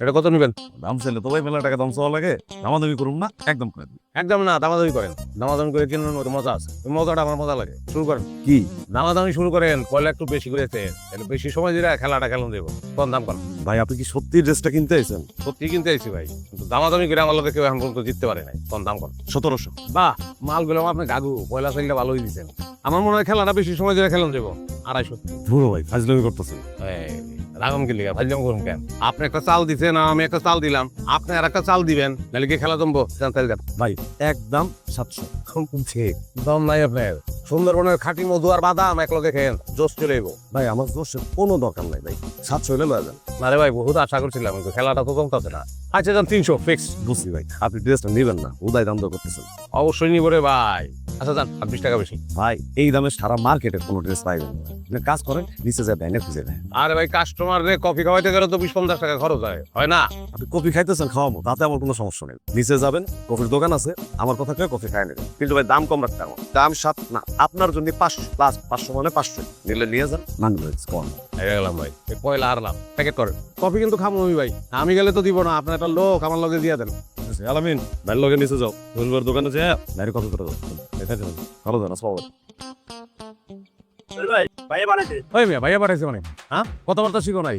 এটা কত নেবেন? দাম চাইলে তো ভাই মেলা টাকা দাম চাওয়া লাগে, দামাদামি করুন না, একদম করে দিন। একদম না, দামাদামি করেন। দামাদামি করে কিনুন, ওর মজা আছে। ওই মজাটা আমার মজা লাগে। শুরু করেন। কি দামাদামি শুরু করেন, কয়লা একটু বেশি করে চেন। তাহলে বেশি সময় দিলে খেলাটা খেলুন দেবো। কোন দাম করেন? ভাই, আপনি কি সত্যি ড্রেসটা কিনতে আইছেন? সত্যি কিনতে আইছি ভাই, কিন্তু দামাদামি করে আমার লোকে কেউ এখন পর্যন্ত জিততে পারে নাই। কোন দাম করেন? 1700। বাহ, মালগুলো আপনি গাগু, পয়লা চাইলে ভালোই দিচ্ছেন। আমার মনে হয় খেলাটা বেশি সময় ধরে খেলুন দেবো। 250। ধুরো ভাই, ফাজলামি করতেছেন। রাগম কি লিগা ভাজলাম করুন কেন? আপনি একটা চাল দিচ্ছেন, আমি একটা চাল দিলাম, আপনি আর একটা চাল দিবেন, নাহলে কি খেলা জমবো? ভাই একদম 700। ঠিক দম নাই আপনার। সুন্দরবনের খাঁটি মধু আর বাদাম এক লগে খেয়েন, জোশ চলে যাবো। ভাই আমার দোষের কোনো দরকার নাই ভাই, 700 হলে লয়ে যান। না রে ভাই, বহুত আশা করছিলাম, কিন্তু খেলাটা তো জমতেছে না। আচ্ছা যান 300 ফিক্স। বুঝছি ভাই, আপনি ড্রেসটা নেবেন না, উদয় দাম দর করতেছেন। অবশ্যই নিব রে ভাই। আচ্ছা যান, আর 20 টাকা বেশি। ভাই এই দামে সারা মার্কেটে কোনো ড্রেস পাইবেন না। আপনি কাজ করেন, নিচে যায় ব্যানে খুঁজে দেয়। আরে ভাই, কাস্টমার রে কফি খাওয়াইতে গেলে তো 20-50 টাকা খরচ হয় না? আপনি কফি খাইতেছেন, খাওয়াবো, তাতে আমার কোনো সমস্যা নেই। নিচে যাবেন, কফির দোকান আছে, আমার কথা কেউ কফি খায় নেবেন, কিন্তু ভাই দাম কম রাখতে আমার। দাম 7 না, আপনার জন্য 500 প্লাস, 500 মানে 500 নিলে নিয়ে যান, না নিলে কম। হেরে গেলাম ভাই, এই পয়লা হারলাম। প্যাকেট করেন। কফি কিন্তু খাবো আমি ভাই, আমি গেলে তো দিব না। আপনার একটা লোক আমার লগে দিয়ে দেন। আলামিন, ভাইয়ের লগে নিচে যাও, রবিবার দোকানে যায় ভাইয়ের কফি করে দাও। এটা দেন, ভালো দেন, আসসালামু আলাইকুম। ওই মিয়া, ভাইয়া পাঠাইছে মানে? হ্যাঁ, কথাবার্তা শিখো নাই?